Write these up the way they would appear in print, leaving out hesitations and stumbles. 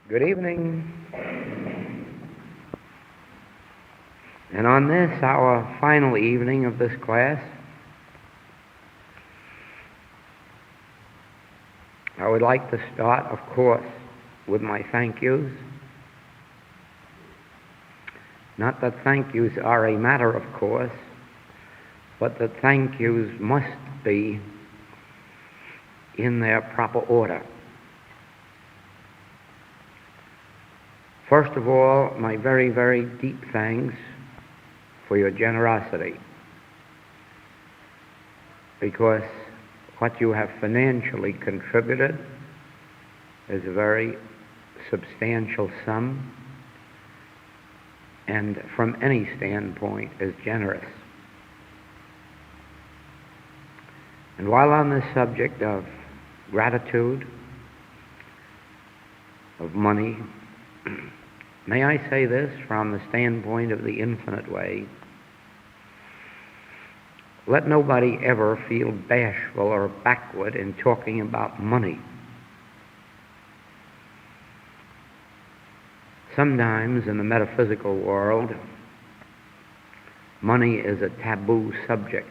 Good evening. And on this, our final evening of this class, I would like to start, of course, with my thank yous. Not that thank yous are a matter of course, but that thank yous must be in their proper order. First of all, my very, very deep thanks for your generosity, because what you have financially contributed is a very substantial sum, and from any standpoint is generous. And while on this subject of gratitude, of money, may I say this from the standpoint of the infinite way: let nobody ever feel bashful or backward in talking about money. Sometimes in the metaphysical world, money is a taboo subject.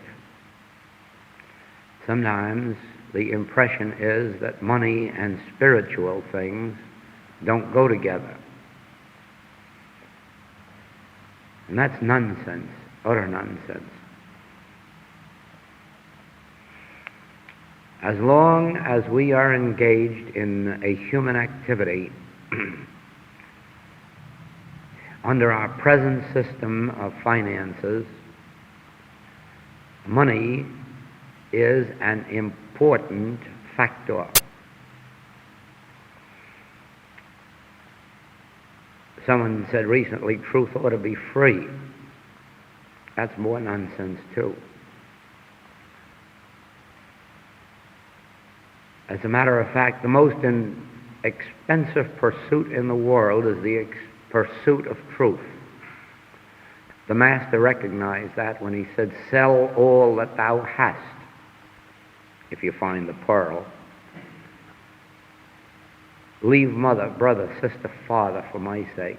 Sometimes the impression is that money and spiritual things don't go together. And that's nonsense, utter nonsense. As long as we are engaged in a human activity under our present system of finances, money is an important factor. Someone said recently, truth ought to be free. That's more nonsense, too. As a matter of fact, the most expensive pursuit in the world is the pursuit of truth. The Master recognized that when he said, "Sell all that thou hast, if you find the pearl. Leave mother, brother, sister, father for my sake.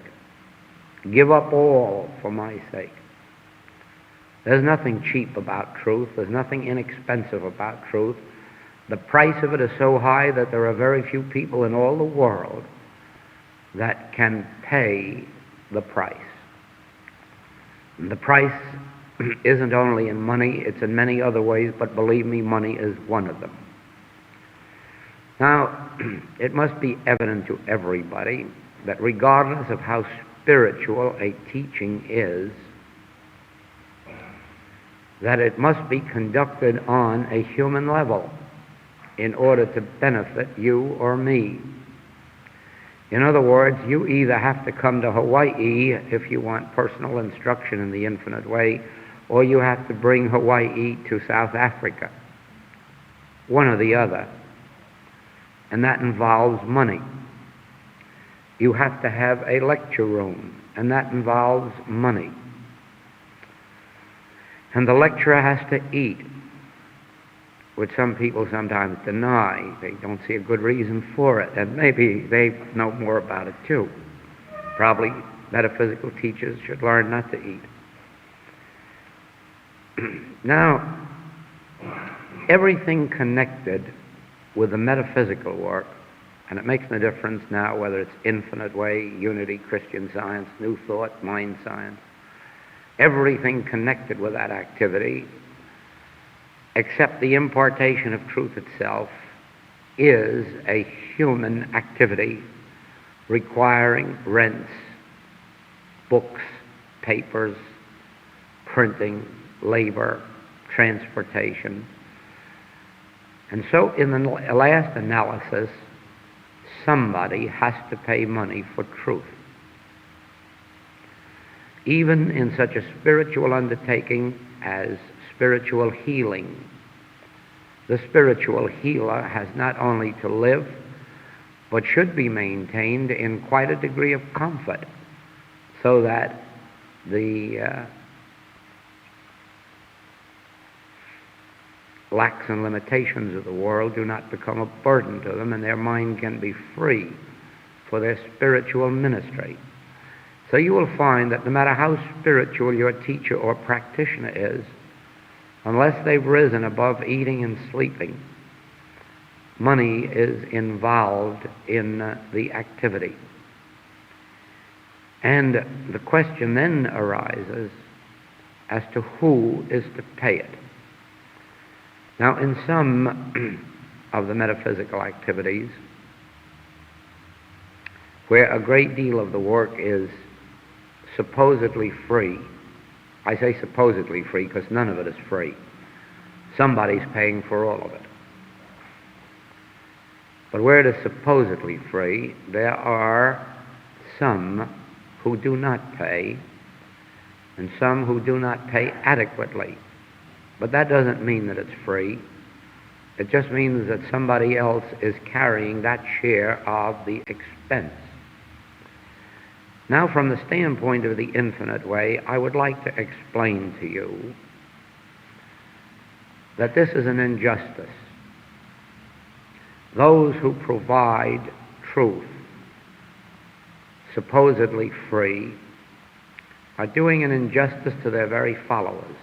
Give up all for my sake." There's nothing cheap about truth. There's nothing inexpensive about truth. The price of it is so high that there are very few people in all the world that can pay the price. And the price isn't only in money, it's in many other ways, but believe me, money is one of them. Now, it must be evident to everybody that regardless of how spiritual a teaching is, that it must be conducted on a human level in order to benefit you or me. In other words, you either have to come to Hawaii if you want personal instruction in the infinite way, or you have to bring Hawaii to South Africa. One or the other. And that involves money. You have to have a lecture room, and that involves money. And the lecturer has to eat, which some people sometimes deny. They don't see a good reason for it, and maybe they know more about it too. Probably metaphysical teachers should learn not to eat. Now, everything connected with the metaphysical work, and it makes no difference now whether it's infinite way, unity, Christian Science, New Thought, mind science, everything connected with that activity, except the impartation of truth itself, is a human activity requiring rents, books, papers, printing, labor, transportation. And so in the last analysis, somebody has to pay money for truth. Even in such a spiritual undertaking as spiritual healing, the spiritual healer has not only to live, but should be maintained in quite a degree of comfort, so that the lacks and limitations of the world do not become a burden to them, and their mind can be free for their spiritual ministry. So you will find that no matter how spiritual your teacher or practitioner is, unless they've risen above eating and sleeping, money is involved in the activity. And the question then arises as to who is to pay it. Now, in some of the metaphysical activities, where a great deal of the work is supposedly free, I say supposedly free because none of it is free. Somebody's paying for all of it. But where it is supposedly free, there are some who do not pay, and some who do not pay adequately. But that doesn't mean that it's free. It just means that somebody else is carrying that share of the expense. Now, from the standpoint of the infinite way, I would like to explain to you that this is an injustice. Those who provide truth, supposedly free, are doing an injustice to their very followers.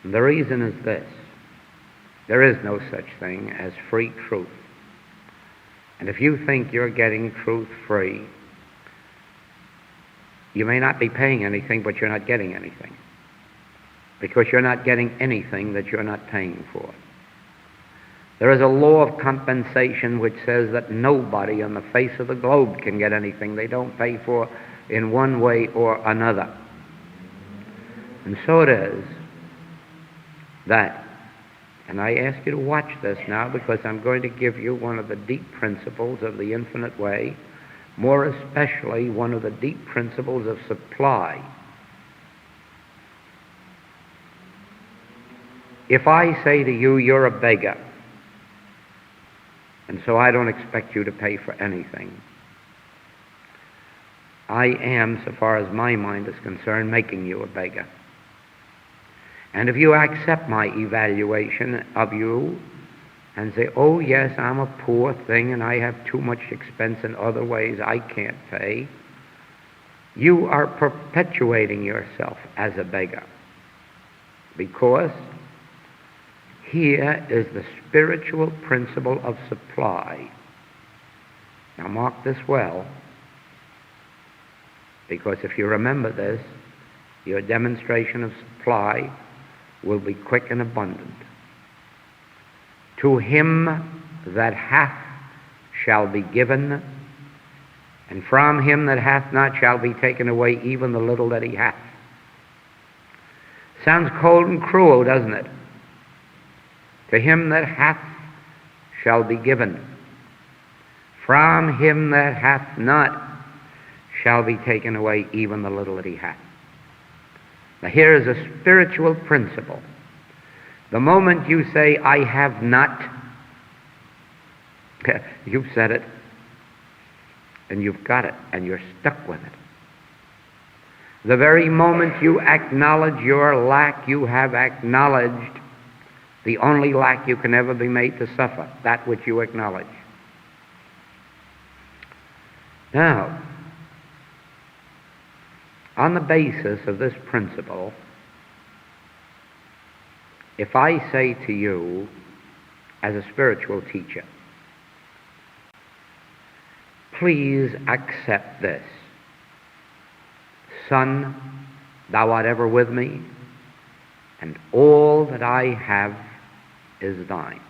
And the reason is this: there is no such thing as free truth. And if you think you're getting truth free, you may not be paying anything, but you're not getting anything, because you're not getting anything that you're not paying for. There is a law of compensation which says that nobody on the face of the globe can get anything they don't pay for in one way or another. And so it is that, and I ask you to watch this now, because I'm going to give you one of the deep principles of the infinite way, more especially one of the deep principles of supply. If I say to you, you're a beggar, and so I don't expect you to pay for anything, I am, so far as my mind is concerned, making you a beggar. And if you accept my evaluation of you and say, oh yes, I'm a poor thing and I have too much expense in other ways I can't pay, you are perpetuating yourself as a beggar. Because here is the spiritual principle of supply. Now mark this well, because if you remember this, your demonstration of supply will be quick and abundant. To him that hath shall be given, and from him that hath not shall be taken away even the little that he hath. Sounds cold and cruel, doesn't it? To him that hath shall be given. From him that hath not shall be taken away even the little that he hath. Now here is a spiritual principle. The moment you say, I have not, you've said it, and you've got it, and you're stuck with it. The very moment you acknowledge your lack, you have acknowledged the only lack you can ever be made to suffer, that which you acknowledge. Now, on the basis of this principle, if I say to you as a spiritual teacher, please accept this. Son, thou art ever with me, and all that I have is thine.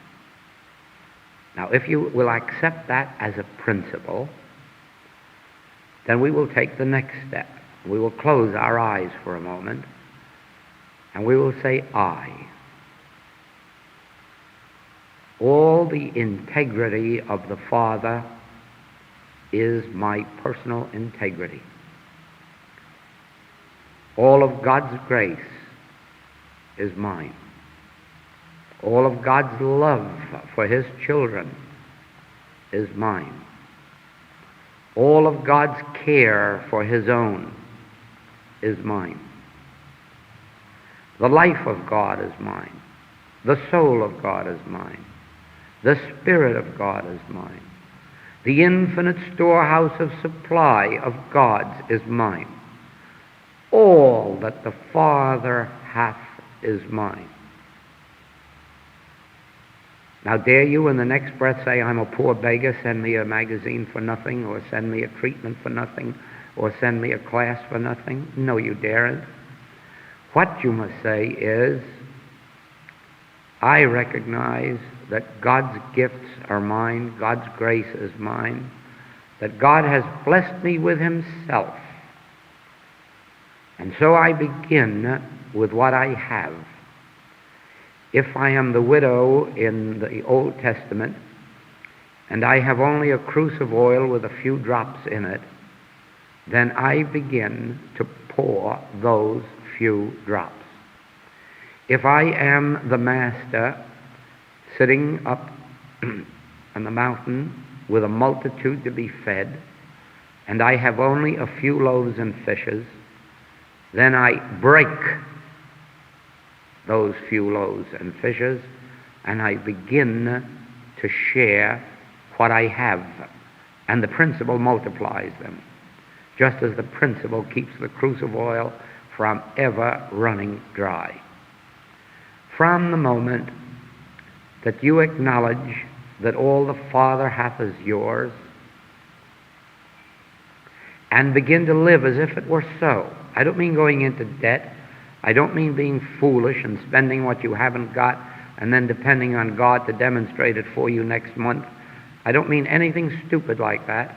Now, if you will accept that as a principle, then we will take the next step. We will close our eyes for a moment, and we will say, I. All the integrity of the Father is my personal integrity. All of God's grace is mine. All of God's love for his children is mine. All of God's care for his own is mine. The life of God is mine. The soul of God is mine. The Spirit of God is mine. The infinite storehouse of supply of God's is mine. All that the Father hath is mine. Now dare you in the next breath say, I'm a poor beggar, send me a magazine for nothing, or send me a treatment for nothing, or send me a class for nothing? No, you daren't. What you must say is, I recognize that God's gifts are mine, God's grace is mine, that God has blessed me with himself. And so I begin with what I have. If I am the widow in the Old Testament, and I have only a cruse of oil with a few drops in it, then I begin to pour those few drops. If I am the master sitting up on the mountain with a multitude to be fed, and I have only a few loaves and fishes, then I break those few loaves and fishes, and I begin to share what I have, and the principle multiplies them, just as the principle keeps the cruse of oil from ever running dry. From the moment that you acknowledge that all the Father hath is yours, and begin to live as if it were so. I don't mean going into debt. I don't mean being foolish and spending what you haven't got and then depending on God to demonstrate it for you next month. I don't mean anything stupid like that.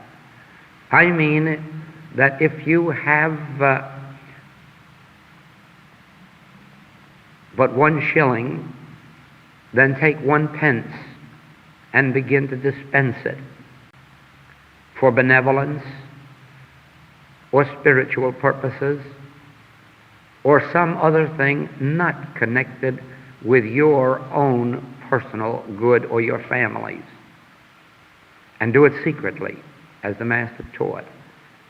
I mean that if you have but 1 shilling, then take 1 pence and begin to dispense it for benevolence or spiritual purposes or some other thing not connected with your own personal good or your family's. And do it secretly, as the Master taught.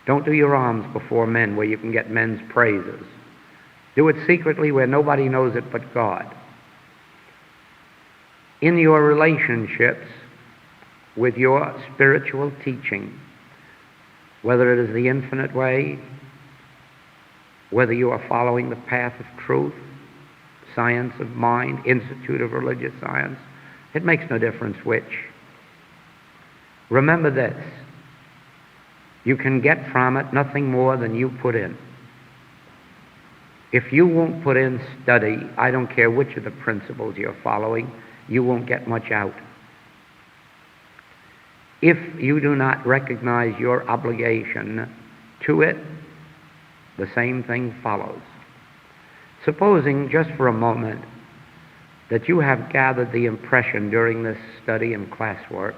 Don't do your alms before men where you can get men's praises. Do it secretly where nobody knows it but God. In your relationships with your spiritual teaching, whether it is the infinite way, whether you are following the path of truth, science of mind, institute of religious science, it makes no difference which. Remember this, you can get from it nothing more than you put in. If you won't put in study, I don't care which of the principles you're following, you won't get much out. If you do not recognize your obligation to it, the same thing follows. Supposing, just for a moment, that you have gathered the impression during this study and classwork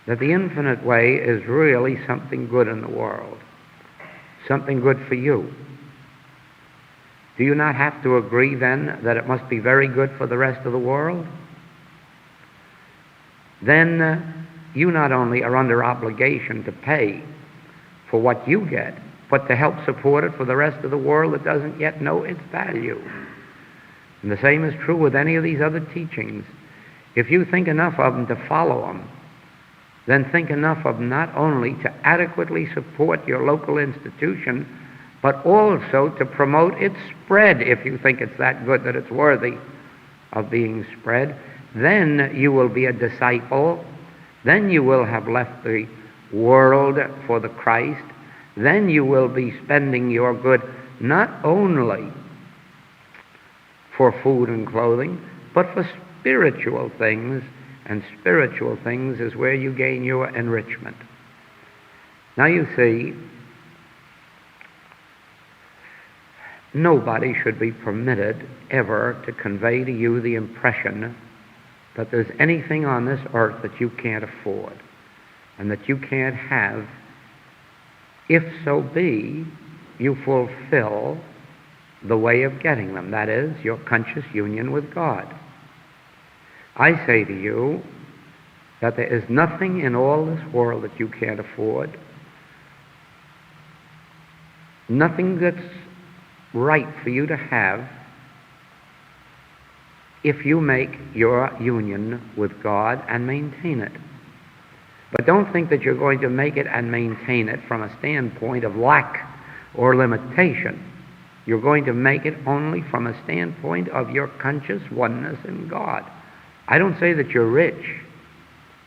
that the infinite way is really something good in the world, something good for you. Do you not have to agree then that it must be very good for the rest of the world? Then you not only are under obligation to pay for what you get, but to help support it for the rest of the world that doesn't yet know its value. And the same is true with any of these other teachings. If you think enough of them to follow them, then think enough of them not only to adequately support your local institution, but also to promote its spread if you think it's that good that it's worthy of being spread. Then you will be a disciple. Then you will have left the world for the Christ. Then you will be spending your good not only for food and clothing, but for spiritual things, and spiritual things is where you gain your enrichment. Now you see, nobody should be permitted ever to convey to you the impression that there's anything on this earth that you can't afford and that you can't have if so be you fulfill the way of getting them, that is, your conscious union with God. I say to you that there is nothing in all this world that you can't afford, nothing that's right for you to have if you make your union with God and maintain it. But don't think that you're going to make it and maintain it from a standpoint of lack or limitation. You're going to make it only from a standpoint of your conscious oneness in God. I don't say that you're rich.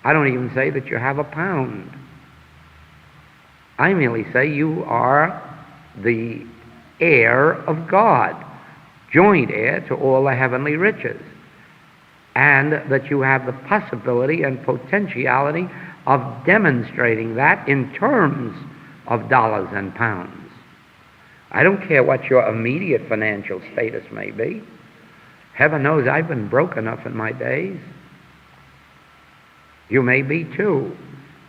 I don't even say that you have a pound. I merely say you are the heir of God, joint heir to all the heavenly riches, and that you have the possibility and potentiality of demonstrating that in terms of dollars and pounds. I don't care what your immediate financial status may be. Heaven knows I've been broke enough in my days. You may be too.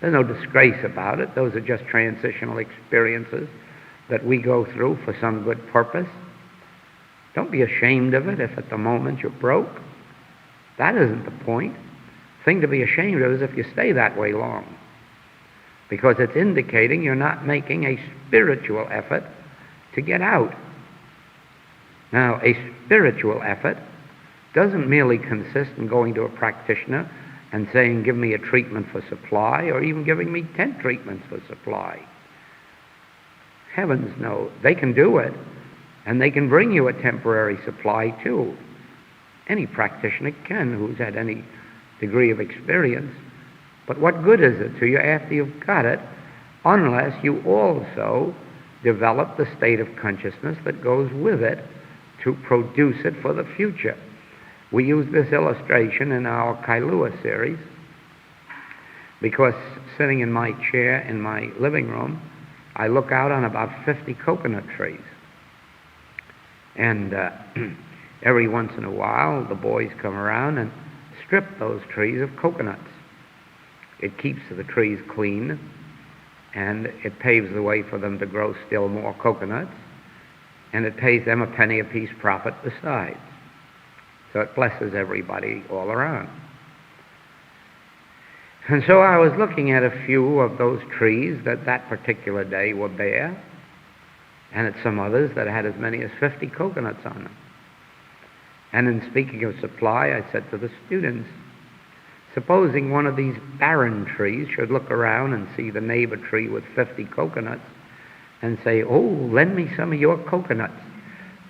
There's no disgrace about it. Those are just transitional experiences that we go through for some good purpose. Don't be ashamed of it if at the moment you're broke. That isn't the point. The thing to be ashamed of is if you stay that way long, because it's indicating you're not making a spiritual effort to get out. Now, a spiritual effort doesn't merely consist in going to a practitioner and saying, give me a treatment for supply, or even giving me 10 treatments for supply. Heavens no, they can do it, and they can bring you a temporary supply too. Any practitioner can who's had any degree of experience. But what good is it to you after you've got it, unless you also develop the state of consciousness that goes with it to produce it for the future? We use this illustration in our Kailua series because sitting in my chair in my living room, I look out on about 50 coconut trees. And every once in a while, the boys come around and strip those trees of coconuts. It keeps the trees clean, and it paves the way for them to grow still more coconuts, and it pays them a penny apiece profit besides. So it blesses everybody all around. And so I was looking at a few of those trees that particular day were bare, and at some others that had as many as 50 coconuts on them. And in speaking of supply, I said to the students, supposing one of these barren trees should look around and see the neighbor tree with 50 coconuts and say, oh, lend me some of your coconuts.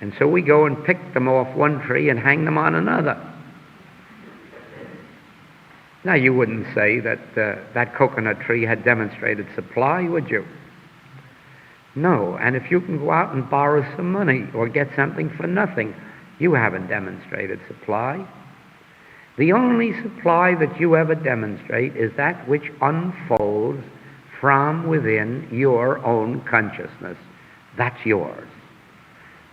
And so we go and pick them off one tree and hang them on another. Now, you wouldn't say that that coconut tree had demonstrated supply, would you? No, and if you can go out and borrow some money or get something for nothing, you haven't demonstrated supply. The only supply that you ever demonstrate is that which unfolds from within your own consciousness. That's yours.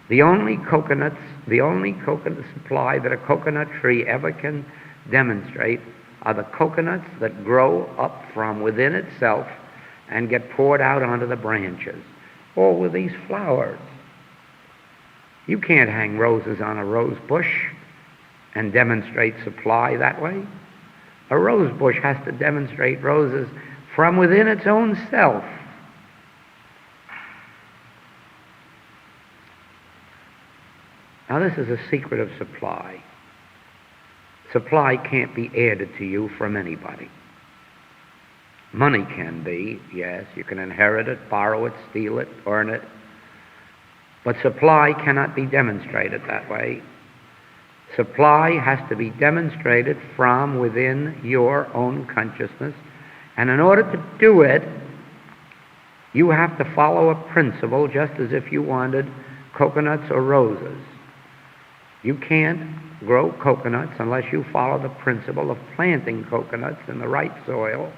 The only coconut supply that a coconut tree ever can demonstrate are the coconuts that grow up from within itself and get poured out onto the branches, or with these flowers. You can't hang roses on a rose bush and demonstrate supply that way. A rose bush has to demonstrate roses from within its own self. Now, this is a secret of supply. Supply can't be added to you from anybody. Money can be, yes, you can inherit it, borrow it, steal it, earn it. But supply cannot be demonstrated that way. Supply has to be demonstrated from within your own consciousness. And in order to do it, you have to follow a principle just as if you wanted coconuts or roses. You can't grow coconuts unless you follow the principle of planting coconuts in the right soil,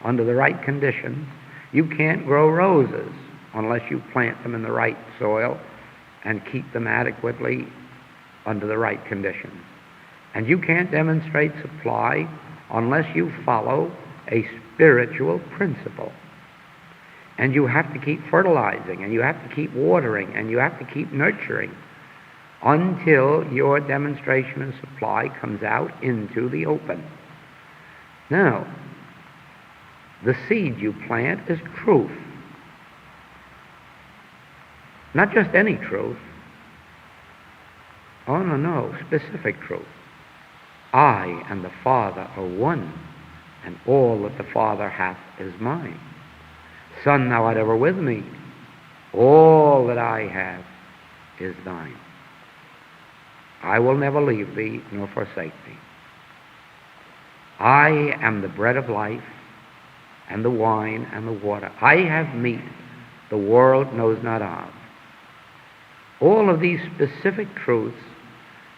under the right conditions. You can't grow roses unless you plant them in the right soil and keep them adequately under the right conditions. And you can't demonstrate supply unless you follow a spiritual principle. And you have to keep fertilizing, and you have to keep watering, and you have to keep nurturing until your demonstration of supply comes out into the open. Now, the seed you plant is truth. Not just any truth. Oh, no, specific truth. I and the Father are one, and all that the Father hath is mine. Son, thou art ever with me. All that I have is thine. I will never leave thee nor forsake thee. I am the bread of life, and the wine and the water. I have meat the world knows not of. All of these specific truths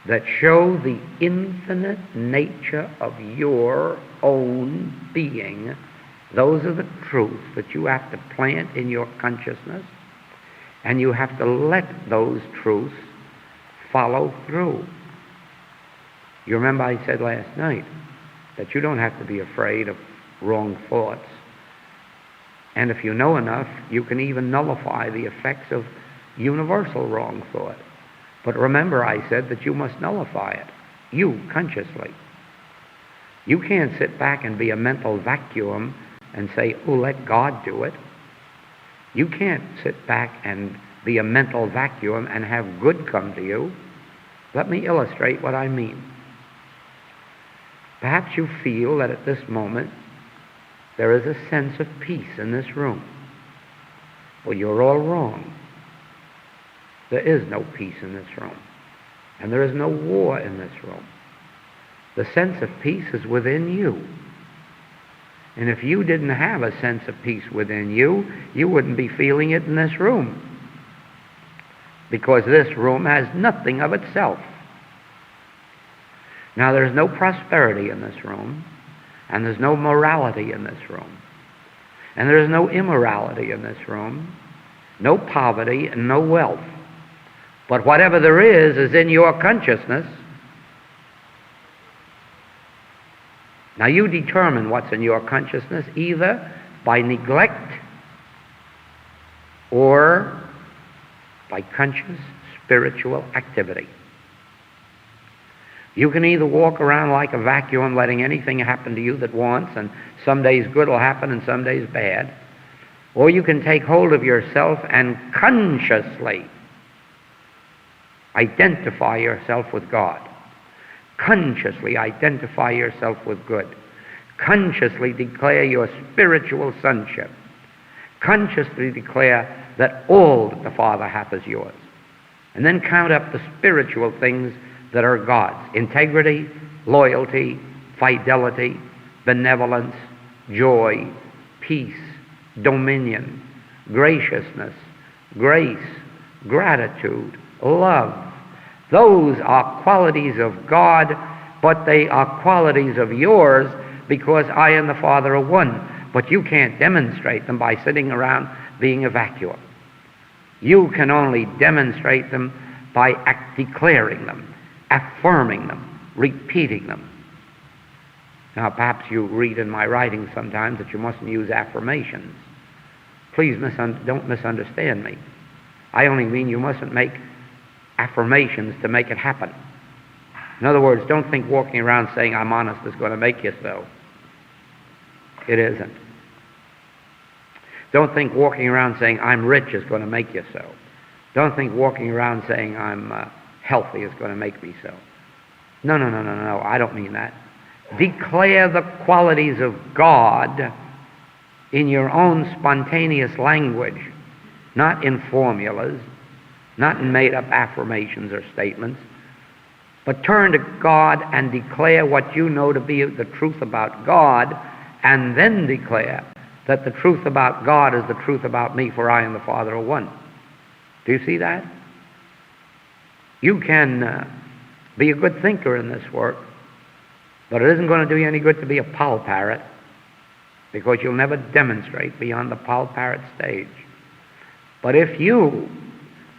that show the infinite nature of your own being, those are the truths that you have to plant in your consciousness, and you have to let those truths follow through. You remember I said last night that you don't have to be afraid of wrong thoughts. And if you know enough, you can even nullify the effects of universal wrong thought. But remember, I said that you must nullify it, you, consciously. You can't sit back and be a mental vacuum and say, oh, let God do it. You can't sit back and be a mental vacuum and have good come to you. Let me illustrate what I mean. Perhaps you feel that at this moment there is a sense of peace in this room. Well, you're all wrong. There is no peace in this room, and there is no war in this room. The sense of peace is within you. And if you didn't have a sense of peace within you, you wouldn't be feeling it in this room, because this room has nothing of itself. Now, there's no prosperity in this room, and there's no morality in this room, and there's no immorality in this room, no poverty and no wealth. But whatever there is in your consciousness. Now, you determine what's in your consciousness either by neglect or by conscious spiritual activity. You can either walk around like a vacuum, letting anything happen to you that wants, and some days good will happen and some days bad, or you can take hold of yourself and consciously identify yourself with God. Consciously identify yourself with good. Consciously declare your spiritual sonship. Consciously declare that all that the Father hath is yours. And then count up the spiritual things that are God's. Integrity, loyalty, fidelity, benevolence, joy, peace, dominion, graciousness, grace, gratitude, love. Those are qualities of God, but they are qualities of yours because I and the Father are one. But you can't demonstrate them by sitting around being a vacuum. You can only demonstrate them by declaring them, affirming them, repeating them. Now, perhaps you read in my writing sometimes that you mustn't use affirmations. Please don't misunderstand me. I only mean you mustn't make affirmations to make it happen. In other words, don't think walking around saying I'm honest is going to make you so. It isn't. Don't think walking around saying I'm rich is going to make you so. Don't think walking around saying I'm healthy is going to make me so. No, I don't mean that. Declare the qualities of God in your own spontaneous language, not in formulas, not in made-up affirmations or statements, but turn to God and declare what you know to be the truth about God, and then declare that the truth about God is the truth about me, for I and the Father are one. Do you see that? You can be a good thinker in this work, but it isn't going to do you any good to be a poll parrot, because you'll never demonstrate beyond the poll parrot stage. But if you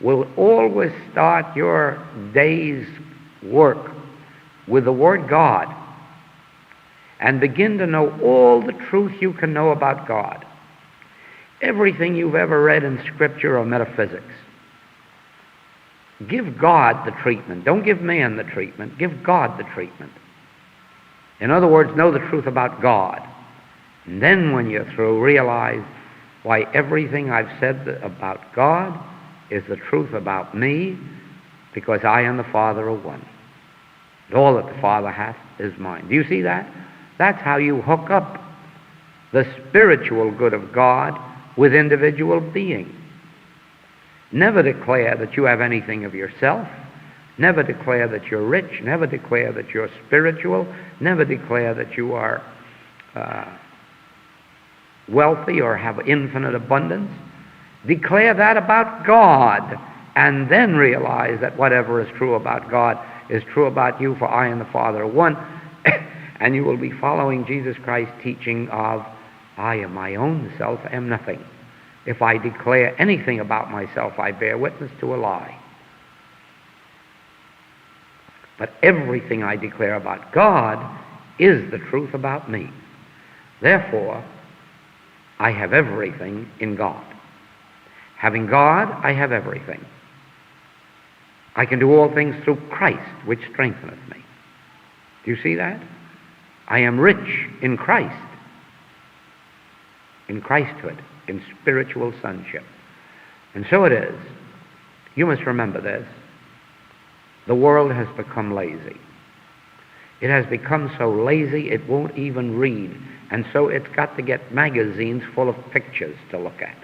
will always start your day's work with the Word God and begin to know all the truth you can know about God, everything you've ever read in Scripture or metaphysics, give God the treatment. Don't give man the treatment. Give God the treatment. In other words, know the truth about God. And then when you're through, realize why everything I've said about God is the truth about me, because I and the Father are one. And all that the Father hath is mine. Do you see that? That's how you hook up the spiritual good of God with individual being. Never declare that you have anything of yourself. Never declare that you're rich. Never declare that you're spiritual. Never declare that you are wealthy or have infinite abundance. Declare that about God, and then realize that whatever is true about God is true about you, for I and the Father are one. And you will be following Jesus Christ's teaching of, I am my own self, am nothing. If I declare anything about myself, I bear witness to a lie. But everything I declare about God is the truth about me. Therefore, I have everything in God. Having God, I have everything. I can do all things through Christ, which strengtheneth me. Do you see that? I am rich in Christ, in Christhood, in spiritual sonship. And so it is. You must remember this. The world has become lazy. It has become so lazy it won't even read. And so it's got to get magazines full of pictures to look at.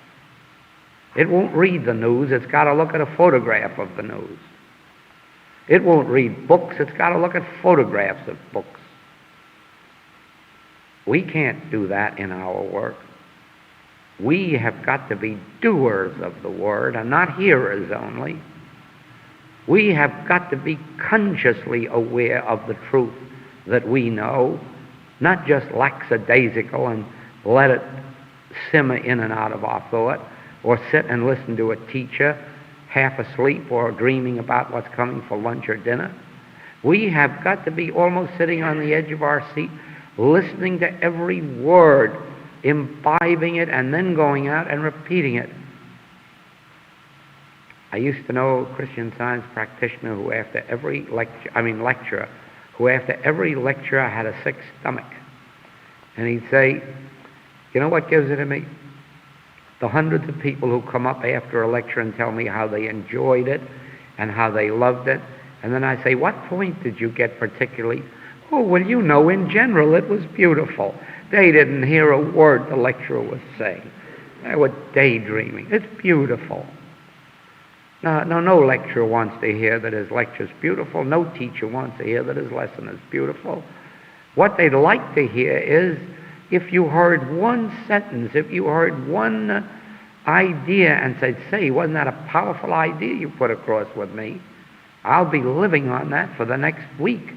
It won't read the news. It's got to look at a photograph of the news. It won't read books. It's got to look at photographs of books. We can't do that in our work. We have got to be doers of the Word and not hearers only. We have got to be consciously aware of the truth that we know, not just lackadaisical and let it simmer in and out of our thought, or sit and listen to a teacher half asleep or dreaming about what's coming for lunch or dinner. We have got to be almost sitting on the edge of our seat, listening to every word, imbibing it, and then going out and repeating it. I used to know a Christian Science practitioner who after every lecturer, who after every lecture had a sick stomach. And he'd say, you know what gives it to me? The hundreds of people who come up after a lecture and tell me how they enjoyed it and how they loved it. And then I say, what point did you get particularly? Oh, well, you know, in general it was beautiful. They didn't hear a word the lecturer was saying. They were daydreaming. It's beautiful. No lecturer wants to hear that his lecture's beautiful. No teacher wants to hear that his lesson is beautiful. What they'd like to hear is, if you heard one sentence, if you heard one idea and said, say, wasn't that a powerful idea you put across with me? I'll be living on that for the next week.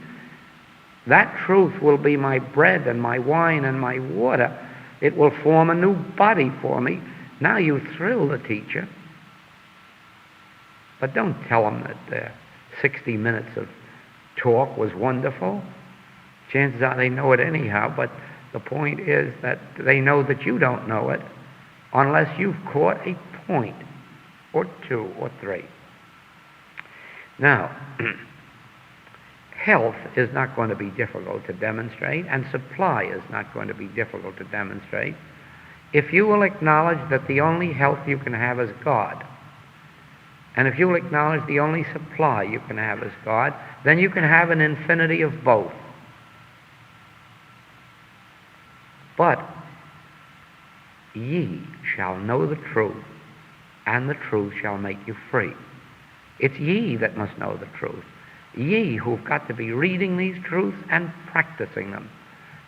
That truth will be my bread and my wine and my water. It will form a new body for me. Now you thrill the teacher. But don't tell them that 60 minutes of talk was wonderful. Chances are they know it anyhow, but the point is that they know that you don't know it unless you've caught a point or two or three. Now, health is not going to be difficult to demonstrate, and supply is not going to be difficult to demonstrate if you will acknowledge that the only health you can have is God. And if you will acknowledge the only supply you can have is God, then you can have an infinity of both. But ye shall know the truth, and the truth shall make you free. It's ye that must know the truth. Ye who've got to be reading these truths and practicing them.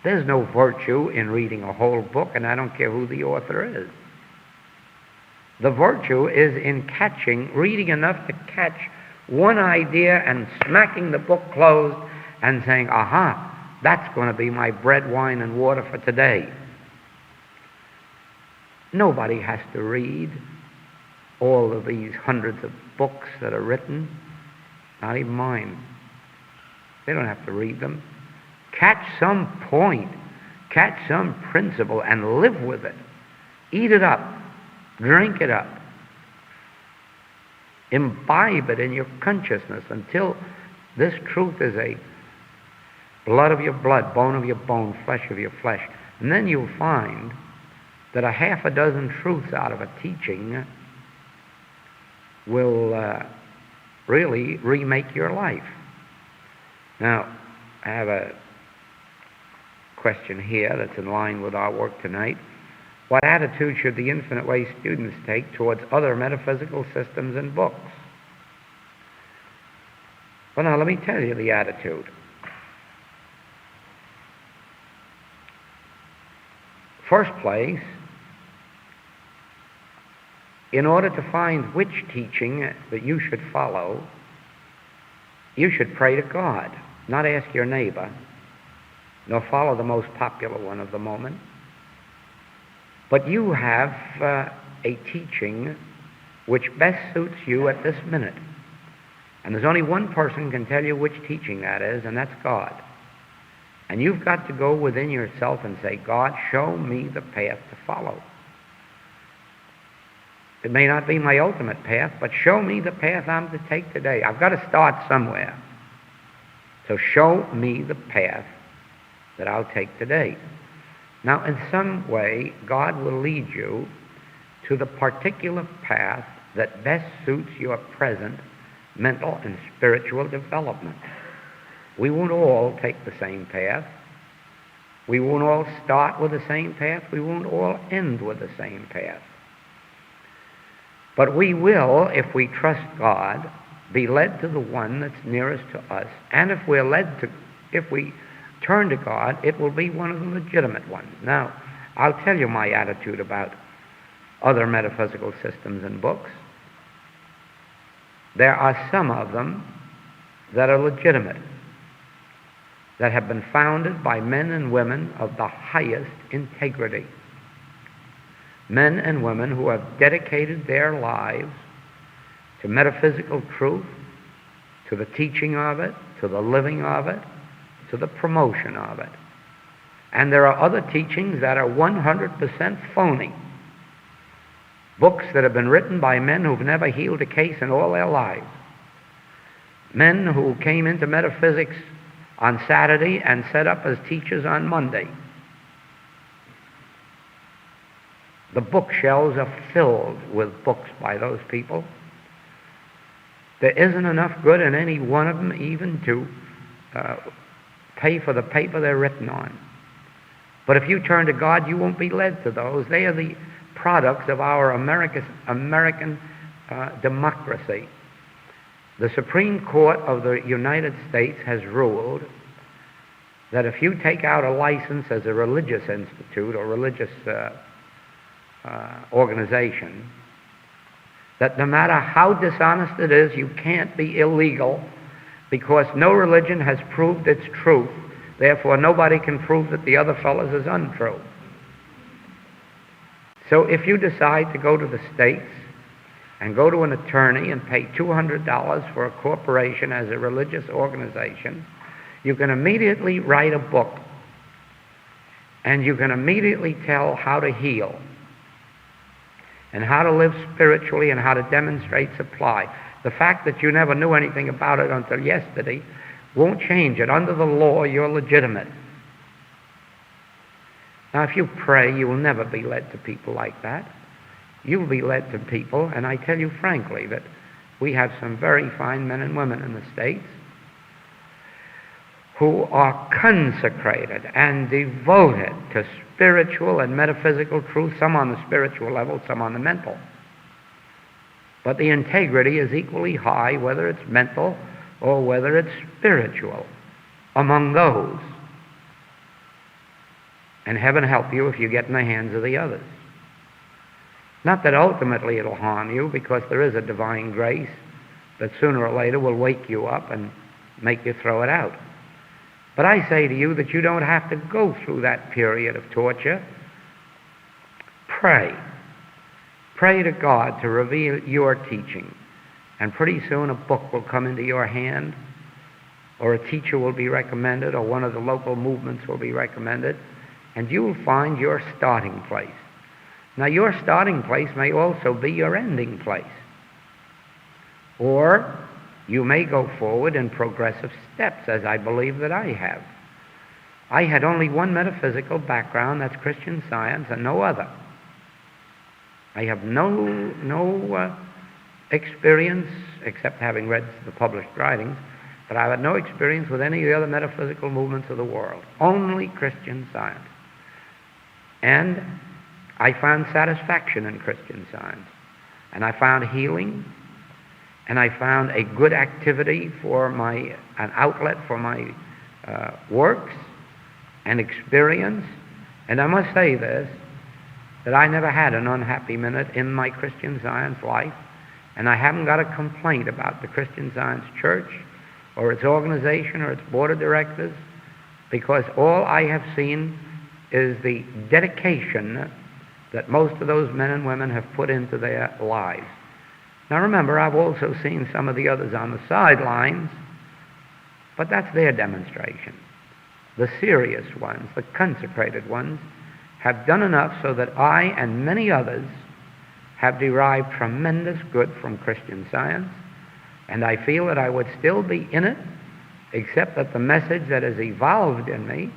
There's no virtue in reading a whole book, and I don't care who the author is. The virtue is in reading enough to catch one idea and smacking the book closed and saying, aha, that's going to be my bread, wine, and water for today. Nobody has to read all of these hundreds of books that are written, not even mine. They don't have to read them. Catch some point, catch some principle, and live with it. Eat it up. Drink it up. Imbibe it in your consciousness until this truth is a blood of your blood, bone of your bone, flesh of your flesh. And then you'll find that a half a dozen truths out of a teaching will really remake your life. Now, I have a question here that's in line with our work tonight. What attitude should the Infinite Way students take towards other metaphysical systems and books? Well, now, let me tell you the attitude. First place, in order to find which teaching that you should follow, you should pray to God, not ask your neighbor, nor follow the most popular one of the moment. But you have a teaching which best suits you at this minute. And there's only one person can tell you which teaching that is, and that's God. And you've got to go within yourself and say, God, show me the path to follow. It may not be my ultimate path, but show me the path I'm to take today. I've got to start somewhere. So show me the path that I'll take today. Now, in some way, God will lead you to the particular path that best suits your present mental and spiritual development. We won't all take the same path. We won't all start with the same path. We won't all end with the same path. But we will, if we trust God, be led to the one that's nearest to us. And if we turn to God, it will be one of the legitimate ones. Now, I'll tell you my attitude about other metaphysical systems and books. There are some of them that are legitimate, that have been founded by men and women of the highest integrity. Men and women who have dedicated their lives to metaphysical truth, to the teaching of it, to the living of it, to the promotion of it. And there are other teachings that are 100% phony. Books that have been written by men who've never healed a case in all their lives. Men who came into metaphysics on Saturday and set up as teachers on Monday. The bookshelves are filled with books by those people. There isn't enough good in any one of them even to pay for the paper they're written on. But if you turn to God, you won't be led to those. They are the products of our American democracy. The Supreme Court of the United States has ruled that if you take out a license as a religious institute or religious organization, that no matter how dishonest it is, you can't be illegal, because no religion has proved its truth. Therefore, nobody can prove that the other fellow's is untrue. So if you decide to go to the States and go to an attorney and pay $200 for a corporation as a religious organization, you can immediately write a book, and you can immediately tell how to heal and how to live spiritually and how to demonstrate supply. The fact that you never knew anything about it until yesterday won't change it. Under the law, you're legitimate. Now, if you pray, you will never be led to people like that. You'll be led to people, and I tell you frankly that we have some very fine men and women in the States who are consecrated and devoted to spiritual and metaphysical truth, some on the spiritual level, some on the mental. But the integrity is equally high, whether it's mental or whether it's spiritual, among those. And heaven help you if you get in the hands of the others. Not that ultimately it'll harm you, because there is a divine grace that sooner or later will wake you up and make you throw it out. But I say to you that you don't have to go through that period of torture. Pray. Pray to God to reveal your teaching. And pretty soon a book will come into your hand, or a teacher will be recommended, or one of the local movements will be recommended, and you'll find your starting place. Now, your starting place may also be your ending place. Or you may go forward in progressive steps, as I believe that I have. I had only one metaphysical background, that's Christian Science, and no other. I have no experience, except having read the published writings, but I've had no experience with any of the other metaphysical movements of the world. Only Christian Science. And I found satisfaction in Christian Science. And I found healing, and I found a good activity for an outlet for my works and experience. And I must say this, that I never had an unhappy minute in my Christian Science life, and I haven't got a complaint about the Christian Science Church or its organization or its board of directors, because all I have seen is the dedication that most of those men and women have put into their lives. Now remember, I've also seen some of the others on the sidelines, but that's their demonstration. The serious ones, the consecrated ones, have done enough so that I and many others have derived tremendous good from Christian Science, and I feel that I would still be in it, except that the message that has evolved in me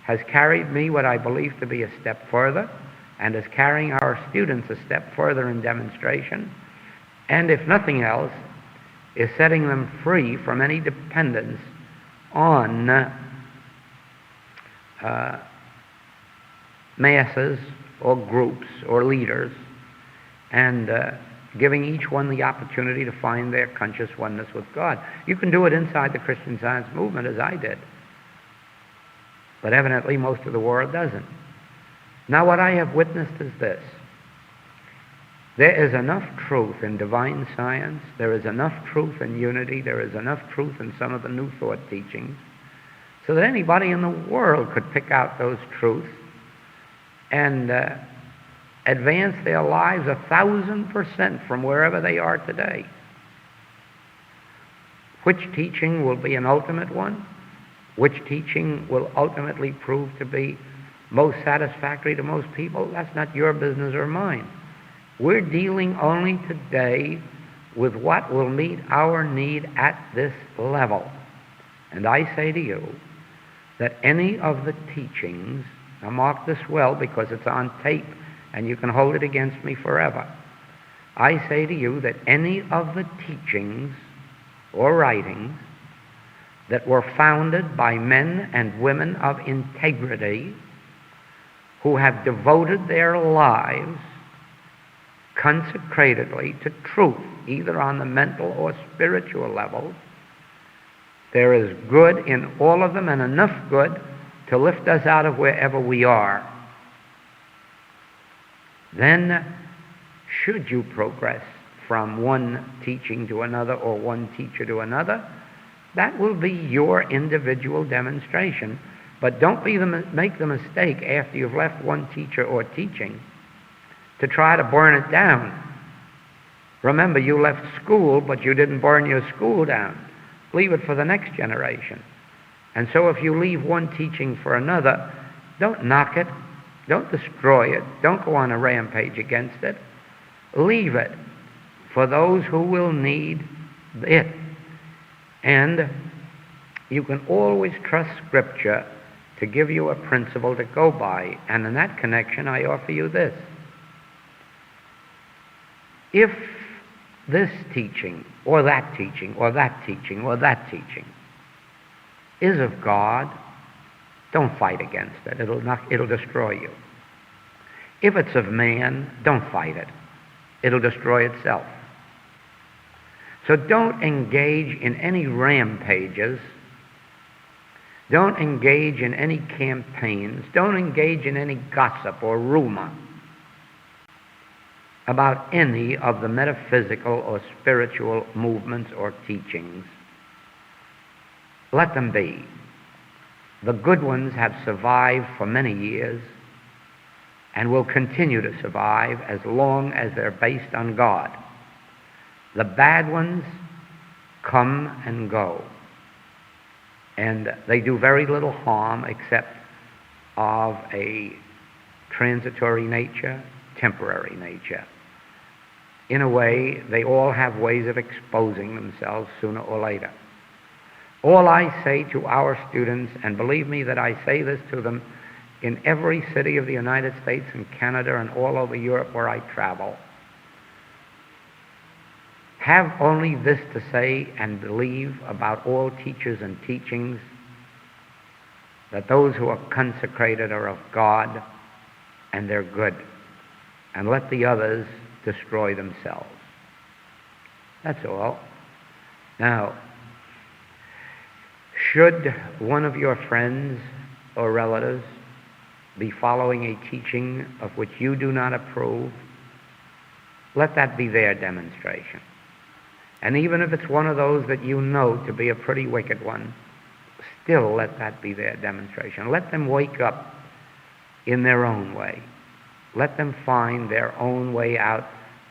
has carried me what I believe to be a step further, and is carrying our students a step further in demonstration, and if nothing else, is setting them free from any dependence on masses or groups or leaders, and giving each one the opportunity to find their conscious oneness with God. You can do it inside the Christian Science movement, as I did, but evidently most of the world doesn't. Now what I have witnessed is this: there is enough truth in divine science, there is enough truth in unity, there is enough truth in some of the New Thought teachings, so that anybody in the world could pick out those truths and advance their lives 1,000% from wherever they are today. Which teaching will be an ultimate one? Which teaching will ultimately prove to be most satisfactory to most people? That's not your business or mine. We're dealing only today with what will meet our need at this level. And I say to you that any of the teachings, now mark this well because it's on tape and you can hold it against me forever. I say to you that any of the teachings or writings that were founded by men and women of integrity who have devoted their lives consecratedly to truth, either on the mental or spiritual level, there is good in all of them, and enough good to lift us out of wherever we are. Then, should you progress from one teaching to another or one teacher to another, that will be your individual demonstration. But don't make the mistake after you've left one teacher or teaching to try to burn it down. Remember, you left school, but you didn't burn your school down. Leave it for the next generation. And so if you leave one teaching for another, don't knock it, don't destroy it, don't go on a rampage against it. Leave it for those who will need it. And you can always trust Scripture to give you a principle to go by. And in that connection, I offer you this. If this teaching, or that teaching, or that teaching, or that teaching is of God, don't fight against it. It'll destroy you. If it's of man, don't fight it. It'll destroy itself. So don't engage in any rampages. Don't engage in any campaigns. Don't engage in any gossip or rumor about any of the metaphysical or spiritual movements or teachings. Let them be. The good ones have survived for many years and will continue to survive as long as they're based on God. The bad ones come and go, and they do very little harm except of a transitory nature, temporary nature. In a way, they all have ways of exposing themselves sooner or later. All I say to our students, and believe me that I say this to them in every city of the United States and Canada and all over Europe where I travel, have only this to say and believe about all teachers and teachings, that those who are consecrated are of God and they're good, and let the others destroy themselves. That's all. Now, should one of your friends or relatives be following a teaching of which you do not approve, let that be their demonstration. And even if it's one of those that you know to be a pretty wicked one, still let that be their demonstration. Let them wake up in their own way. Let them find their own way out,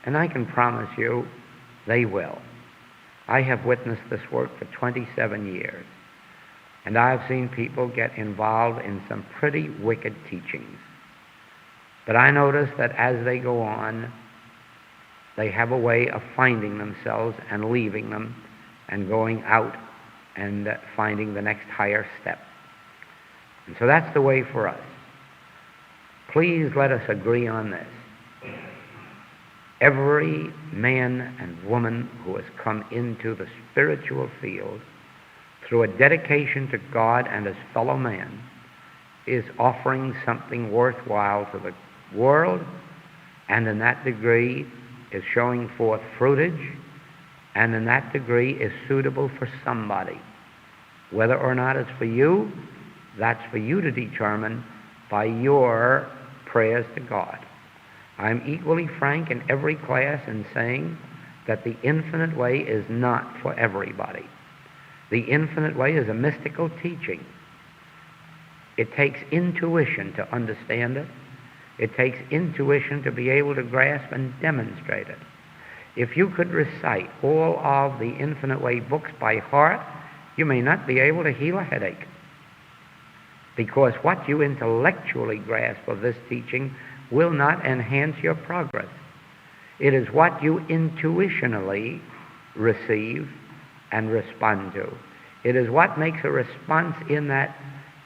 and I can promise you they will. I have witnessed this work for 27 years, and I've seen people get involved in some pretty wicked teachings. But I notice that as they go on, they have a way of finding themselves and leaving them and going out and finding the next higher step. And so that's the way for us. Please let us agree on this. Every man and woman who has come into the spiritual field through a dedication to God and his fellow man is offering something worthwhile to the world, and in that degree is showing forth fruitage, and in that degree is suitable for somebody. Whether or not it's for you, that's for you to determine by your prayers to God. I'm equally frank in every class in saying that the infinite way is not for everybody. The infinite way is a mystical teaching. It takes intuition to understand it. It takes intuition to be able to grasp and demonstrate it. If you could recite all of the infinite way books by heart, you may not be able to heal a headache, because what you intellectually grasp of this teaching will not enhance your progress. It is what you intuitionally receive and respond to. It is what makes a response in that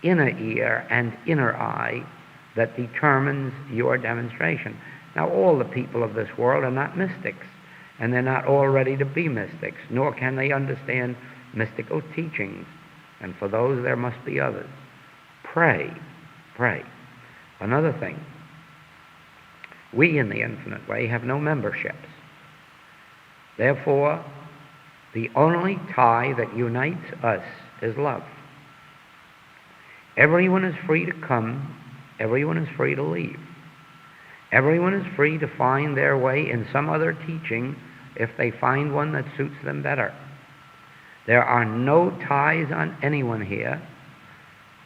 inner ear and inner eye that determines your demonstration. Now, all the people of this world are not mystics, and they're not all ready to be mystics, nor can they understand mystical teachings, and for those there must be others. Pray, pray. Another thing, we in the infinite way have no memberships. Therefore, the only tie that unites us is love. Everyone is free to come. Everyone is free to leave. Everyone is free to find their way in some other teaching if they find one that suits them better. There are no ties on anyone here.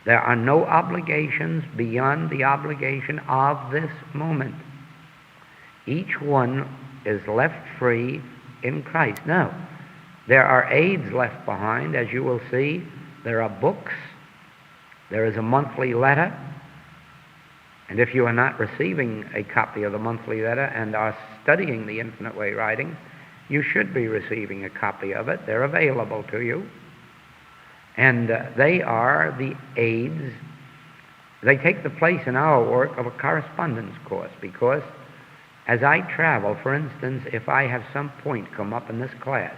There are no obligations beyond the obligation of this moment. Each one is left free in Christ. Now, there are aids left behind, as you will see. There are books. There is a monthly letter. And if you are not receiving a copy of the monthly letter and are studying the Infinite Way writings, you should be receiving a copy of it. They're available to you. And they are the aids. They take the place in our work of a correspondence course, because as I travel, for instance, if I have some point come up in this class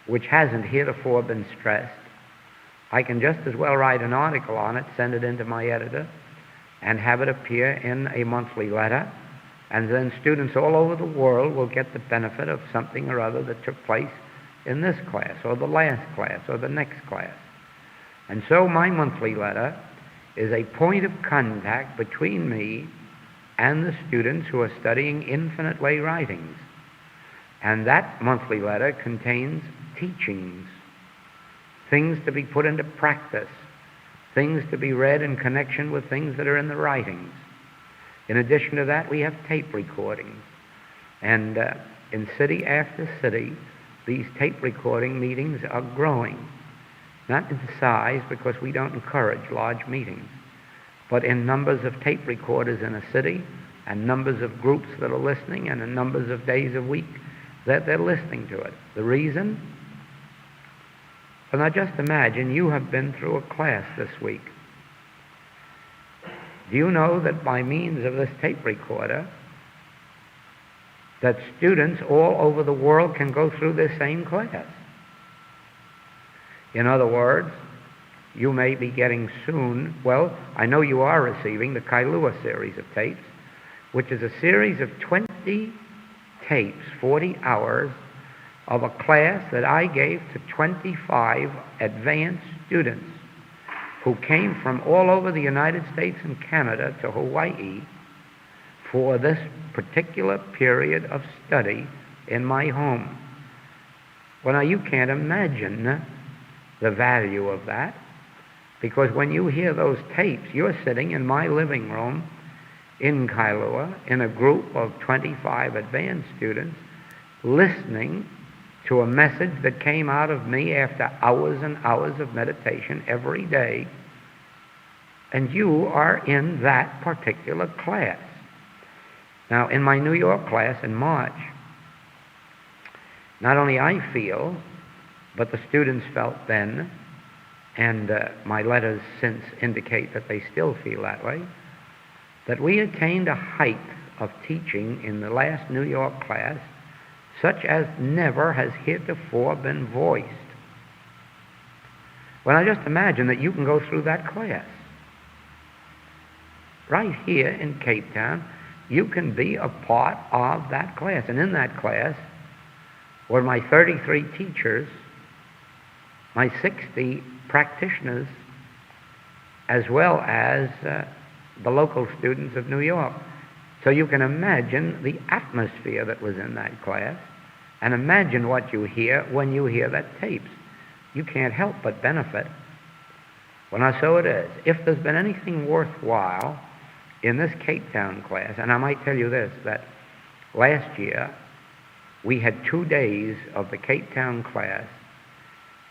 which hasn't heretofore been stressed, I can just as well write an article on it, send it into my editor, and have it appear in a monthly letter, and then students all over the world will get the benefit of something or other that took place in this class, or the last class, or the next class. And so my monthly letter is a point of contact between me and the students who are studying Infinite Way writings. And that monthly letter contains teachings, things to be put into practice, things to be read in connection with things that are in the writings. In addition to that, we have tape recordings. And in city after city, these tape recording meetings are growing, not in size, because we don't encourage large meetings, but in numbers of tape recorders in a city, and numbers of groups that are listening, and in numbers of days a week that they're listening to it. The reason? Well, now just imagine you have been through a class this week. Do you know that by means of this tape recorder, that students all over the world can go through this same class. In other words, you may be getting soon, well, I know you are receiving the Kailua series of tapes, which is a series of 20 tapes, 40 hours, of a class that I gave to 25 advanced students who came from all over the United States and Canada to Hawaii for this particular period of study in my home. Well, now you can't imagine the value of that, because when you hear those tapes, you're sitting in my living room in Kailua in a group of 25 advanced students listening to a message that came out of me after hours and hours of meditation every day, and you are in that particular class. Now, in my New York class in March, not only I feel, but the students felt then, and my letters since indicate that they still feel that way, that we attained a height of teaching in the last New York class such as never has heretofore been voiced. Well, now just imagine that you can go through that class. Right here in Cape Town, you can be a part of that class. And in that class were my 33 teachers, my 60 practitioners, as well as the local students of New York. So you can imagine the atmosphere that was in that class, and imagine what you hear when you hear that tapes. You can't help but benefit. Well, now, so it is. If there's been anything worthwhile in this Cape Town class, and I might tell you this, that last year we had 2 days of the Cape Town class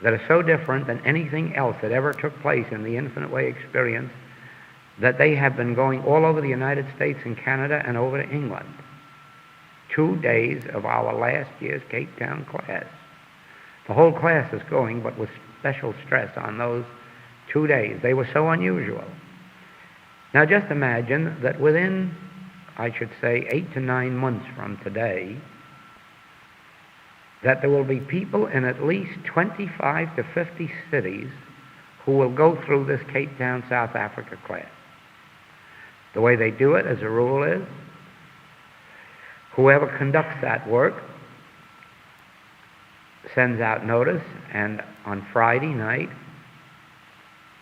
that are so different than anything else that ever took place in the Infinite Way experience, that they have been going all over the United States and Canada and over to England. 2 days of our last year's Cape Town class. The whole class is going, but with special stress on those 2 days. They were so unusual. Now just imagine that within, I should say, 8 to 9 months from today, that there will be people in at least 25 to 50 cities who will go through this Cape Town, South Africa class. The way they do it, as a rule, is whoever conducts that work sends out notice, and on Friday night,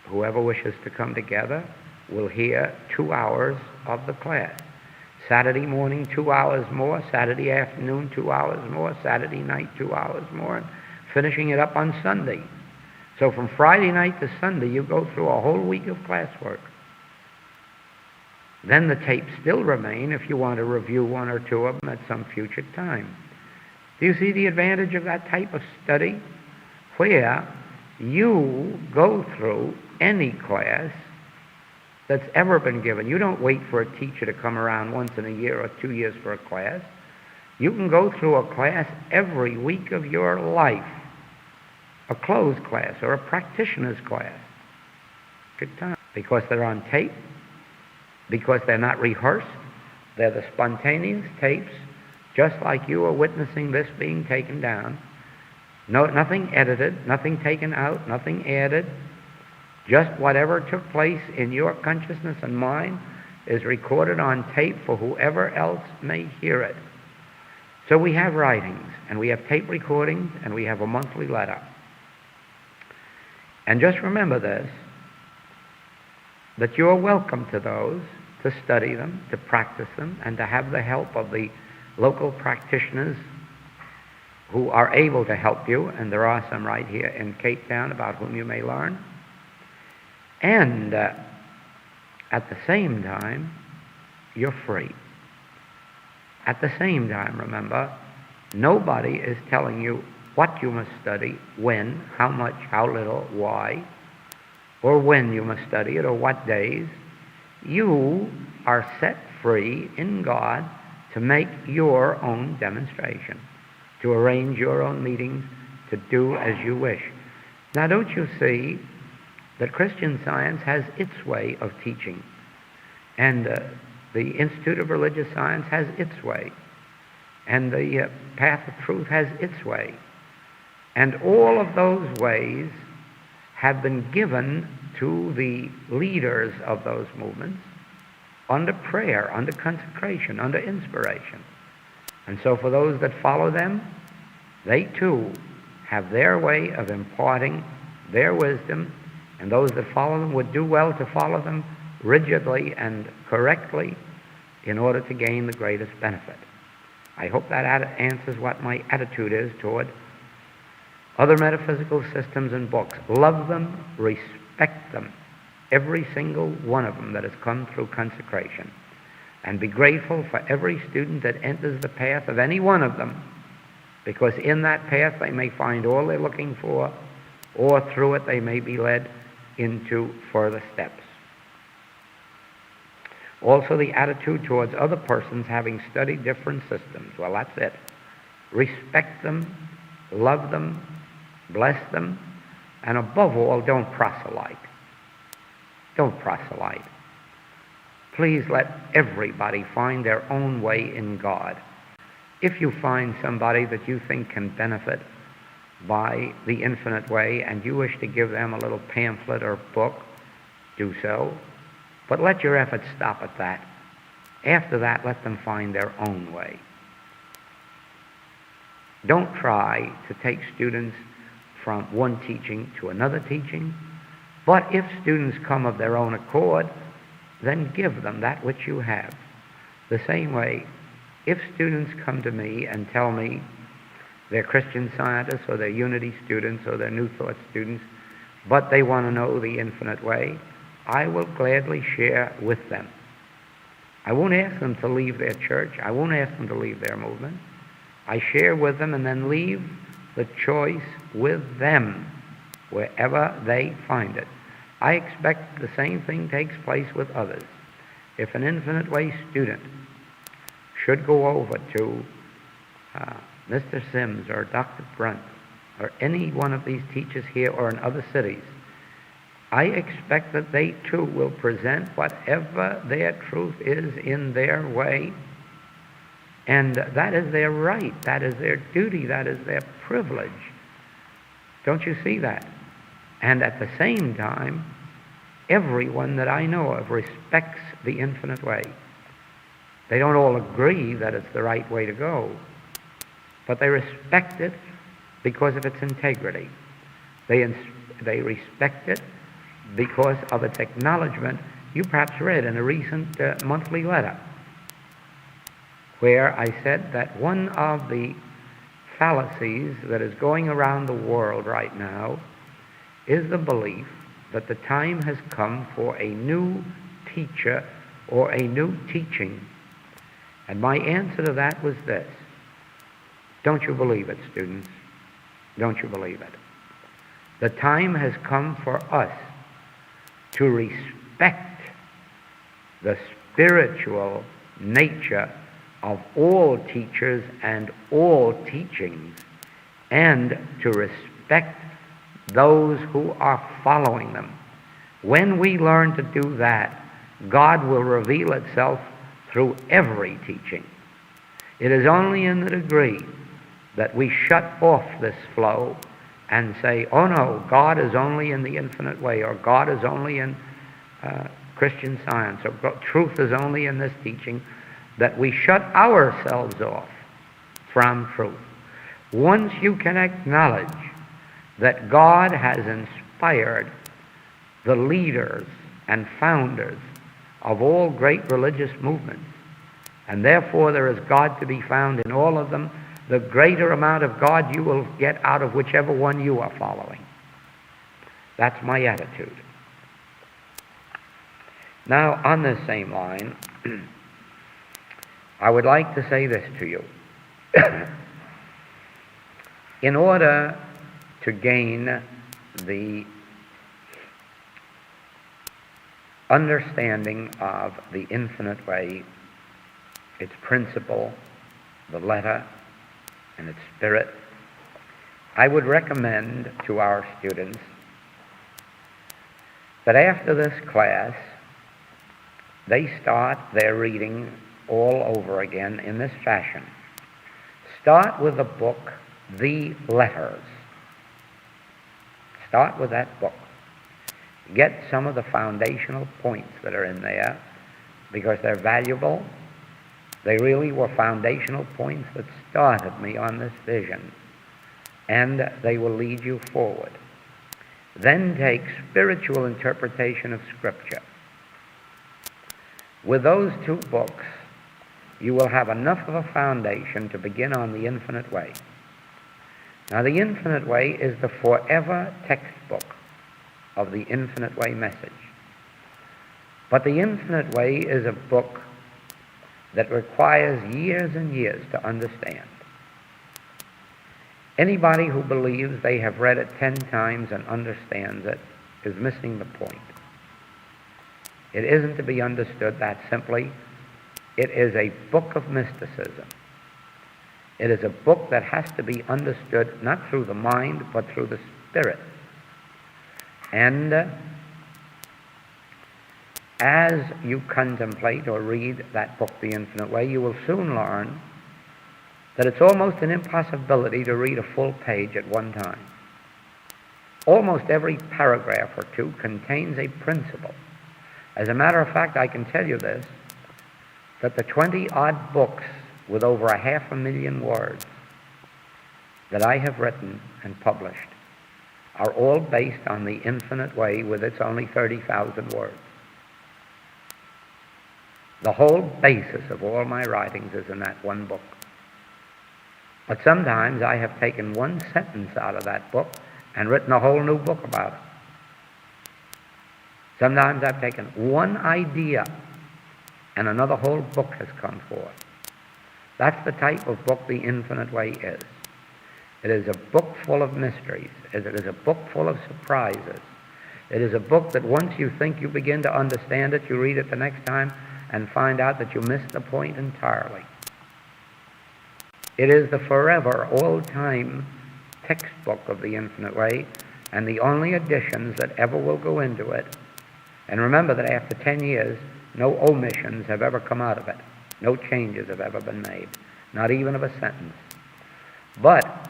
whoever wishes to come together will hear 2 hours of the class. Saturday morning, 2 hours more. Saturday afternoon, 2 hours more. Saturday night, 2 hours more. And finishing it up on Sunday. So from Friday night to Sunday, you go through a whole week of classwork. Then the tapes still remain if you want to review 1 or 2 of them at some future time. Do you see the advantage of that type of study? Where you go through any class that's ever been given. You don't wait for a teacher to come around once in a year or 2 years for a class. You can go through a class every week of your life. A closed class or a practitioner's class. Good time. Because they're on tape. Because they're not rehearsed. They're the spontaneous tapes, just like you are witnessing this being taken down. No, nothing edited, nothing taken out, nothing added. Just whatever took place in your consciousness and mine is recorded on tape for whoever else may hear it. So we have writings, and we have tape recordings, and we have a monthly letter. And just remember this, that you are welcome to those, to study them, to practice them, and to have the help of the local practitioners who are able to help you, and there are some right here in Cape Town about whom you may learn. And at the same time, you're free. At the same time, remember, nobody is telling you what you must study, when, how much, how little, why, or when you must study it, or what days. You are set free in God to make your own demonstration, to arrange your own meetings, to do as you wish. Now, don't you see that Christian Science has its way of teaching, and the Institute of Religious Science has its way. and the path of truth has its way. And all of those ways have been given to the leaders of those movements under prayer, under consecration, under inspiration. And so for those that follow them, they too have their way of imparting their wisdom, and those that follow them would do well to follow them rigidly and correctly in order to gain the greatest benefit. I hope that answers what my attitude is toward other metaphysical systems and books. Love them, respect them, every single one of them that has come through consecration, and be grateful for every student that enters the path of any one of them, because in that path they may find all they're looking for, or through it they may be led into further steps. Also, the attitude towards other persons having studied different systems. Well, that's it. Respect them, love them, bless them, and above all, don't proselyte. Don't proselyte. Please let everybody find their own way in God. If you find somebody that you think can benefit by the infinite way and you wish to give them a little pamphlet or book, do so. But let your efforts stop at that. After that, let them find their own way. Don't try to take students from one teaching to another teaching, but if students come of their own accord, then give them that which you have. The same way, if students come to me and tell me they're Christian Scientists or they're Unity students or they're New Thought students, but they want to know the infinite way, I will gladly share with them. I won't ask them to leave their church. I won't ask them to leave their movement. I share with them and then leave the choice with them wherever they find it. I expect the same thing takes place with others. If an infinite way student should go over to Mr. Sims or Dr. Brunt or any one of these teachers here or in other cities, I expect that they too will present whatever their truth is in their way, and that is their right, that is their duty, that is their privilege. Don't you see that? And at the same time, everyone that I know of respects the infinite way. They don't all agree that it's the right way to go, but they respect it because of its integrity. They respect it because of its acknowledgement. You perhaps read in a recent monthly letter where I said that one of the fallacies that is going around the world right now is the belief that the time has come for a new teacher or a new teaching. And my answer to that was this: don't you believe it, students? Don't you believe it? The time has come for us to respect the spiritual nature of all teachers and all teachings, and to respect those who are following them. When we learn to do that, God will reveal itself through every teaching. It is only in the degree that we shut off this flow and say, oh no, God is only in the infinite way, or God is only in Christian Science, or truth is only in this teaching, that we shut ourselves off from truth. Once you can acknowledge that God has inspired the leaders and founders of all great religious movements, and therefore there is God to be found in all of them, the greater amount of God you will get out of whichever one you are following. That's my attitude. Now, on this same line, I would like to say this to you. In order to gain the understanding of the infinite way, its principle, the letter, and its spirit, I would recommend to our students that after this class, they start their reading all over again in this fashion. Start with the book, The Letters. Start with that book. Get some of the foundational points that are in there because they're valuable. They really were foundational points that started me on this vision, and they will lead you forward. Then take spiritual interpretation of Scripture. With those two books, you will have enough of a foundation to begin on the Infinite Way. Now, the Infinite Way is the forever textbook of the Infinite Way message. But the Infinite Way is a book that requires years and years to understand. Anybody who believes they have read it 10 times and understands it is missing the point. It isn't to be understood that simply. It is a book of mysticism. It is a book that has to be understood not through the mind, but through the spirit. And as you contemplate or read that book, The Infinite Way, you will soon learn that it's almost an impossibility to read a full page at one time. Almost every paragraph or two contains a principle. As a matter of fact, I can tell you this, that the 20-odd books with over 500,000 words that I have written and published are all based on the Infinite Way with its only 30,000 words. The whole basis of all my writings is in that one book. But sometimes I have taken one sentence out of that book and written a whole new book about it. Sometimes I've taken one idea and another whole book has come forth. That's the type of book The Infinite Way is. It is a book full of mysteries. It is a book full of surprises. It is a book that once you think you begin to understand it, you read it the next time and find out that you missed the point entirely. It is the forever, all-time textbook of The Infinite Way, and the only additions that ever will go into it. And remember that after 10 years, no omissions have ever come out of it. No changes have ever been made, not even of a sentence. But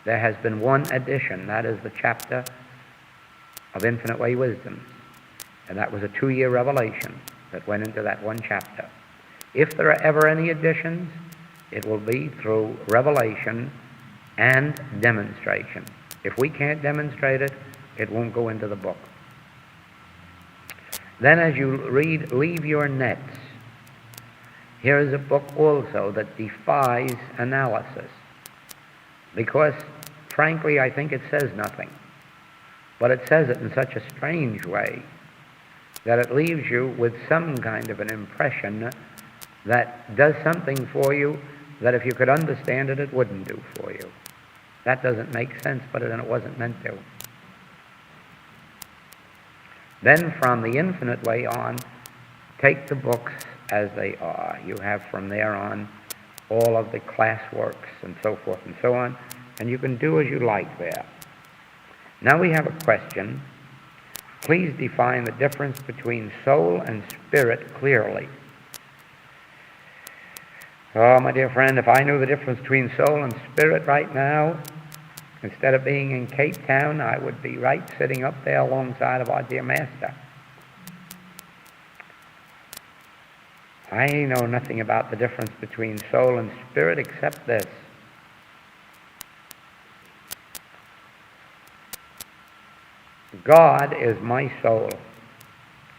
there has been one addition. That is the chapter of Infinite Way Wisdom. And that was a 2-year revelation that went into that one chapter. If there are ever any additions, it will be through revelation and demonstration. If we can't demonstrate it, it won't go into the book. Then as you read, Leave Your Nets. Here is a book also that defies analysis. Because, frankly, I think it says nothing. But it says it in such a strange way that it leaves you with some kind of an impression that does something for you that if you could understand it, it wouldn't do for you. That doesn't make sense, but it wasn't meant to. Then from The Infinite Way on, take the books as they are. You have from there on all of the classworks and so forth and so on, and you can do as you like there. Now we have a question. Please define the difference between soul and spirit clearly. Oh, my dear friend, if I knew the difference between soul and spirit right now, instead of being in Cape Town, I would be right sitting up there alongside of our dear Master. I know nothing about the difference between soul and spirit except this. God is my soul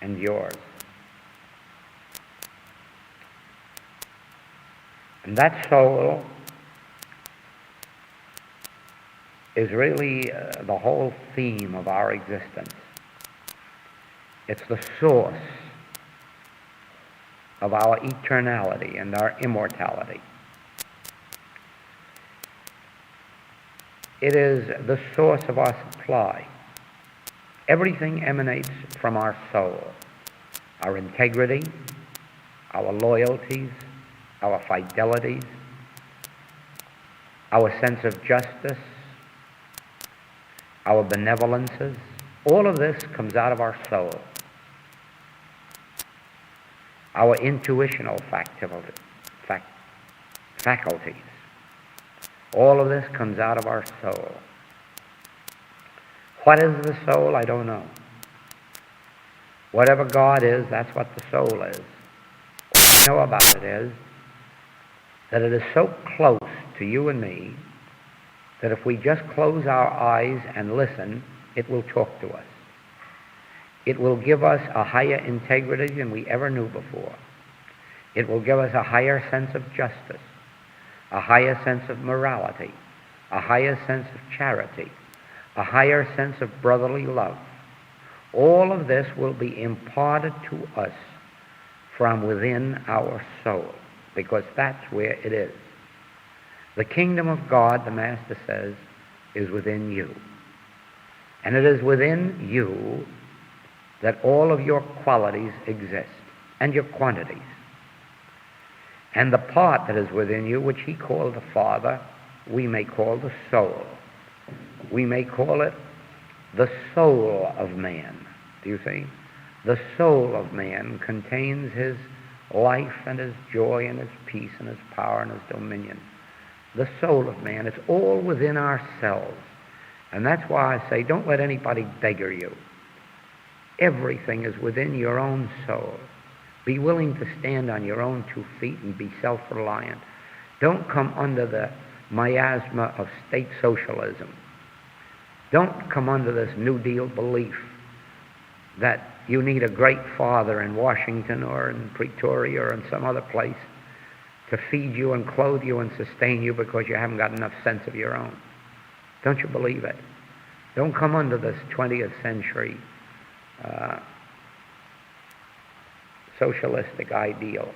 and yours. And that soul is really the whole theme of our existence. It's the source of our eternality and our immortality. It is the source of our supply. Everything emanates from our soul. Our integrity, our loyalties, our fidelities, our sense of justice, our benevolences, all of this comes out of our soul. Our intuitional faculties, All of this comes out of our soul. What is the soul? I don't know. Whatever God is, that's what the soul is. All I know about it is that it is so close to you and me that if we just close our eyes and listen, it will talk to us. It will give us a higher integrity than we ever knew before. It will give us a higher sense of justice, a higher sense of morality, a higher sense of charity, a higher sense of brotherly love. All of this will be imparted to us from within our soul, because that's where it is. The kingdom of God, the Master says, is within you. And it is within you that all of your qualities exist, and your quantities. And the part that is within you, which he called the Father, we may call the soul. We may call it the soul of man. Do you see? The soul of man contains his life and his joy and his peace and his power and his dominion. The soul of man, it's all within ourselves. And that's why I say, don't let anybody beggar you. Everything is within your own soul. Be willing to stand on your own 2 feet and be self-reliant. Don't come under the miasma of state socialism. Don't come under this New Deal belief that you need a great father in Washington or in Pretoria or in some other place to feed you and clothe you and sustain you because you haven't got enough sense of your own. Don't you believe it? Don't come under this 20th century socialistic ideal.